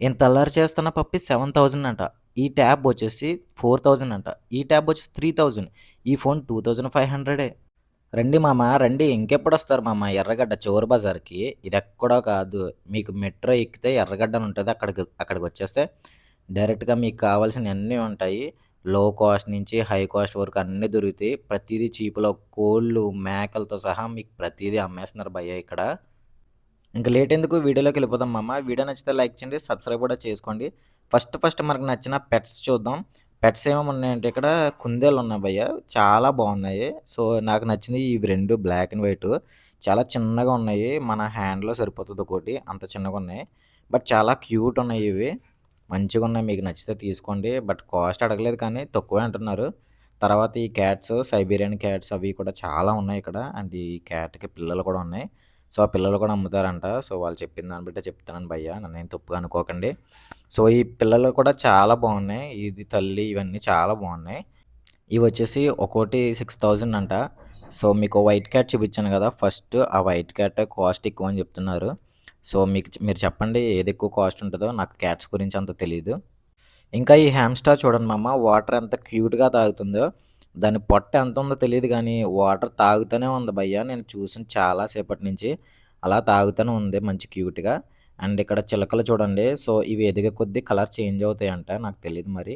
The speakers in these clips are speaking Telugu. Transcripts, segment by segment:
ఇంత అల్లరి చేస్తున్న పప్పి 7,000 అంట. ఈ ట్యాబ్ వచ్చేసి 4,000 అంట. ఈ ట్యాబ్ వచ్చేసి 3,000. ఈ ఫోన్ 2,500. రండి మామ రండి. ఇంకెప్పుడొస్తారు మామ ఎర్రగడ్డ చోరు బజార్‌కి. ఇదెక్కడో కాదు. మీకు మెట్రో ఎక్కితే ఎర్రగడ్డ అని ఉంటది. అక్కడికొచ్చేస్తే డైరెక్ట్‌గా మీకు కావాల్సినయన్నీ ఉంటాయి. లో కాస్ట్ నుంచి హై కాస్ట్ వరకు అన్నీ దొరుకుతాయి. ప్రతీదీ చీప్‌లో కోళ్ళు, మేకలతో సహా మీకు ప్రతీదీ అమ్మేస్తున్నారు భయ్యా ఇక్కడ. ఇంక లేటెందుకు వీడియోలోకెళ్ళిపోదాం మామ. వీడియో నచ్చితే లైక్ చేయండి. సబ్స్క్రైబ్ కూడా చేసుకోండి. ఫస్ట్ మనకు నచ్చిన పెట్స్ చూద్దాం. పెట్స్ ఏమేమి ఉన్నాయంటే ఇక్కడ కుందేలున్నాయి భయ్య. చాలా బాగున్నాయి. సో, నాకు నచ్చినయి ఇవి 2 బ్లాక్ అండ్ వైట్. చాలా చిన్నగా ఉన్నాయి. మన హ్యాండ్‌లో సరిపోతది ఒక్కోటి. అంత చిన్నగున్నాయి. బట్ చాలా క్యూట్ ఉన్నాయి ఇవి. మంచిగున్నాయి. మీకు నచ్చితే తీసుకోండి. బట్ కాస్ట్ అడగలేదు కానీ తక్కువే అంటున్నారు. తర్వాత ఈ క్యాట్స్, సైబీరియన్ క్యాట్స్ అవి కూడా చాలా ఉన్నాయి ఇక్కడ. అండ్ ఈ క్యాట్‌కి పిల్లలు కూడా ఉన్నాయి. సో, ఆ పిల్లలు కూడా అమ్ముతారంట. సో, వాళ్ళు చెప్పిన దాన్ని బట్టే చెప్తున్నాను భయ్య. నన్నేం తప్పుగా అనుకోకండి. సో, ఈ పిల్లలు కూడా చాలా బాగున్నాయి. ఇది తల్లి ఇవన్నీ చాలా బాగున్నాయి. ఇవొచ్చేసి ఒక్కోటి 6,000 అంట. సో, మీకు వైట్ క్యాట్ చూపించాను గదా! ఫస్ట్ ఆ వైట్ క్యాట్ కాస్ట్ ఎక్కువని చెప్తున్నారు. సో, మీరు చెప్పండి ఏది ఎక్కువ కాస్ట్ ఉంటదో? నాకు క్యాట్స్ గురించి అంత తెలీదు. ఇంకా ఈ హామ్‌స్టర్ చూడండి మామ వాటర్ ఎంత క్యూట్‌గా తాగుతుందో. దాని పొట్ట ఎంతుందో తెలీదు గానీ, వాటర్ తాగుతూనే ఉంది భయ్య. నేను చూసాను చాలా సేపటి నుంచి. అలా తాగుతూనే ఉంది మంచి క్యూట్‌గా. అండ్ ఇక్కడ చిలకలు చూడండి. సో, ఇవి ఎదిగే కొద్దీ కలర్ చేంజ్ అవుతాయంట. నాకు తెలీదు మరి.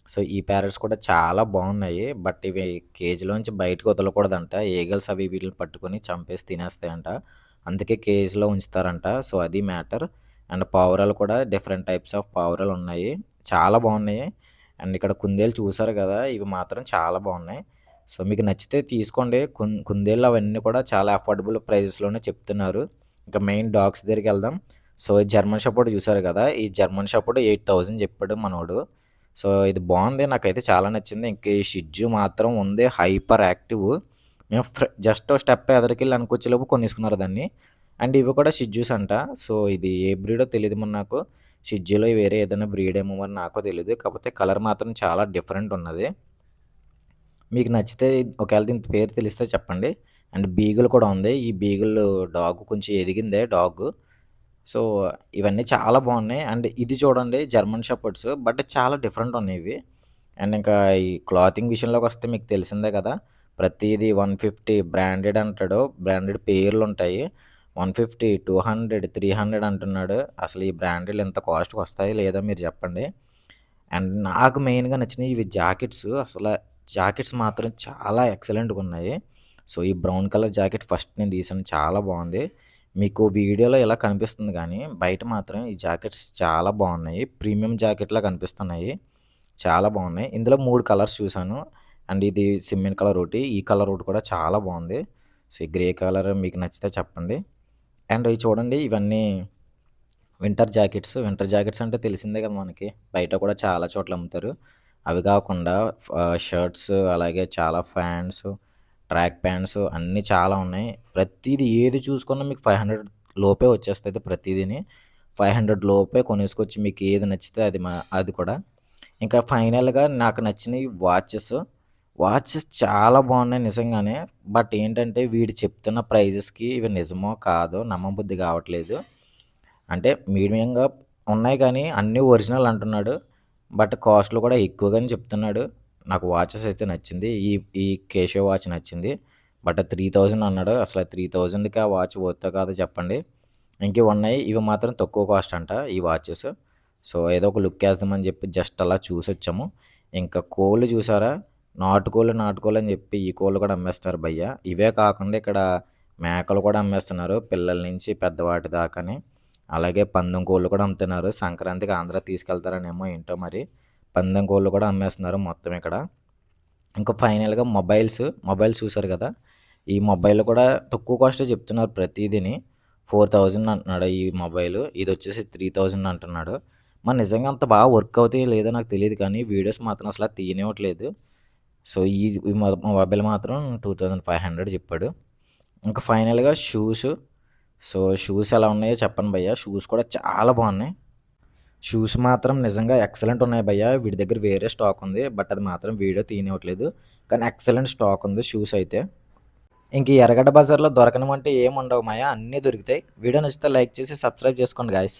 సో, ఈ ప్యారట్స్ కూడా చాలా బాగున్నాయి. బట్ ఇవి కేజ్‌లోంచి బయటకి వదలకూడదంట. ఈగల్స్ అవి వీటిని పట్టుకొని చంపేసి తినేస్తాయంట. అందుకే కేజ్‌లో ఉంచుతారంట. సో, అది మ్యాటర్. అండ్ పావురాలు కూడా డిఫరెంట్ టైప్స్ ఆఫ్ పావురాలున్నాయి. చాలా బాగున్నాయి. అండ్ ఇక్కడ కుందేలు చూసారు కదా! ఇవి మాత్రం చాలా బాగున్నాయి. సో, మీకు నచ్చితే తీసుకోండి. కుందేళ్ళు అవన్నీ కూడా చాలా అఫోర్డబుల్ ప్రైజెస్‌లోనే చెప్తున్నారు. ఇంకా మెయిన్ డాగ్స్ దగ్గరికెళ్దాం. సో, జర్మన్ షెపర్డ్ చూసారు కదా! ఈ జర్మన్ షెపర్డ్ 8,000 చెప్పాడు మనోడు. సో, ఇది బాగుంది. నాకైతే చాలా నచ్చింది. ఇంక ఈ షిట్జూ మాత్రం ఉంది హైపర్ యాక్టివ్. మేము జస్ట్ ఓ స్టెప్ ఎదరికెళ్ళి వెనకొచ్చేలోపు కొనేసుకున్నారు దాన్ని. అండ్ ఇవి కూడా షిట్జూస్ అంట. సో, ఇది ఏ బ్రీడో తెలీదు మరి నాకు. షిట్జూలో వేరే ఏదైనా బ్రీడ్ ఏమో మరి నాకో తెలీదు. కాకపోతే కలర్ మాత్రం చాలా డిఫరెంట్ ఉన్నది. మీకు నచ్చితే ఒకవేళ దీని పేరు తెలిస్తే చెప్పండి. అండ్ బీగుల్ కూడా ఉంది. ఈ బీగుల్ డాగ్ కొంచెం ఎదిగిందే డాగు. సో, ఇవన్నీ చాలా బాగున్నాయి. అండ్ ఇది చూడండి జర్మన్ షెపర్డ్స్ బట్ చాలా డిఫరెంట్ ఉన్నాయి ఇవి. అండ్ ఇంకా ఈ క్లాతింగ్ విషయంలోకొస్తే మీకు తెలిసిందే కదా! ప్రతీది 150 బ్రాండెడ్ అంటాడు. బ్రాండెడ్ పేర్లుంటాయి. 150, 200, 300 అంటున్నాడు. అసలు ఈ బ్రాండెడ్‌లు ఇంత కాస్ట్‌కొస్తాయో లేదో మీరు చెప్పండి. అండ్ నాకు మెయిన్‌గా నచ్చినయి ఇవి జాకెట్స్. జాకెట్స్ మాత్రం చాలా ఎక్సలెంట్‌గున్నాయి. సో, ఈ బ్రౌన్ కలర్ జాకెట్ ఫస్ట్ నేను తీసాను. చాలా బావుంది. మీకు వీడియోలో ఇలా కనిపిస్తుంది గానీ, బయట మాత్రం ఈ జాకెట్స్ చాలా బావున్నాయి. ప్రీమియం జాకెట్‌లా కనిపిస్తున్నాయి. చాలా బావున్నాయి. ఇందులో 3 కలర్స్ చూసాను. అండ్ ఇది సిమెంట్ కలర్ ఒకటి, ఈ కలర్ ఒకటి కూడా చాలా బావుంది. సో, ఈ గ్రే కలర్ మీకు నచ్చితే చెప్పండి. అండ్ ఇవి చూడండి ఇవన్నీ వింటర్ జాకెట్స్ అంటే తెలిసిందే కదా మనకి. బయట కూడా చాలా చోట్ల అమ్ముతారు. అవి కాకుండా షర్ట్స్ అలాగే చాలా ప్యాంట్స్, ట్రాక్ ప్యాంట్స్ అన్నీ చాలా ఉన్నాయి. ప్రతీది ఏది చూసుకున్నా మీకు 500 లోపే వచ్చేస్తది ప్రతీదీని. 500 లోపే కొనేసుకోవచ్చు మీకు ఏది నచ్చితే అది కూడా. ఇంకా ఫైనల్‌గా నాకు నచ్చినయి వాచెస్ చాలా బాగున్నాయి నిజంగానే. బట్ ఏంటంటే వీడు చెప్తున్న ప్రైజెస్‌కి ఇవి నిజమో కాదో నమ్మబుద్ధి కావట్లేదు. అంటే మీడియంగా ఉన్నాయి కానీ అన్నీ ఒరిజినల్ అంటున్నాడు. బట్ కాస్ట్‌లు కూడా ఎక్కువగానే చెప్తున్నాడు. నాకు వాచెస్ అయితే నచ్చింది. ఈ ఈ కేషియో వాచ్ నచ్చింది. బట్ 3000 అన్నాడు. అసలు 3000కి ఆ వాచ్ వర్తో కాదో చెప్పండి. ఇంకివున్నాయి. ఇవి మాత్రం తక్కువ కాస్ట్ అంట ఈ వాచెస్. సో, ఏదో ఒక లుక్ ఏద్దామని చెప్పి జస్ట్ అలా చూసొచ్చాము. ఇంకా కోళ్ళు చూసారా? నాటుకోళ్ళు అని చెప్పి ఈ కోళ్ళు కూడా అమ్మేస్తున్నారు భయ్య. ఇవే కాకుండా ఇక్కడ మేకలు కూడా అమ్మేస్తున్నారు. పిల్లల నుంచి పెద్దవాటి దాకాని. అలాగే పందెం కోళ్ళు కూడా అమ్ముతున్నారు. సంక్రాంతికి ఆంధ్ర తీసుకెళ్తారనేమో ఏంటో మరి. పందెం కోళ్ళు కూడా అమ్మేస్తున్నారు మొత్తం ఇక్కడ. ఇంకా ఫైనల్‌గా మొబైల్స్ చూసారు కదా! ఈ మొబైల్ కూడా తక్కువ కాస్టే చెప్తున్నారు ప్రతీదీని. 4,000 అంటున్నాడు ఈ మొబైలు. ఇదొచ్చేసి 3,000 అంటున్నాడు. మరి నిజంగా అంత బాగా వర్క్ అవుతాయో లేదో నాకు తెలీదు కానీ వీడియోస్ మాత్రం అసల తీయనివ్వట్లేదు. సో, ఈ మొబైల్ మాత్రం 2,500 చెప్పాడు. ఇంకా ఫైనల్‌గా షూస్ ఎలా ఉన్నాయో చెప్పండి భయ్య. షూస్ కూడా చాలా బాగున్నాయి. షూస్ మాత్రం నిజంగా ఎక్సలెంట్ ఉన్నాయి భయ్య. వీడి దగ్గర వేరే స్టాక్ ఉంది. బట్ అది మాత్రం వీడియో తీయనివ్వట్లేదు. కానీ ఎక్సలెంట్ స్టాక్ ఉంది షూస్ అయితే. ఇంక ఈ ఎర్రగడ్డ బజార్‌లో దొరకనివంటూ ఏముండవు మాయ. అన్నీ దొరుకుతాయి. వీడియో నచ్చితే లైక్ చేసి సబ్స్క్రైబ్ చేసుకోండి గాయ్స్.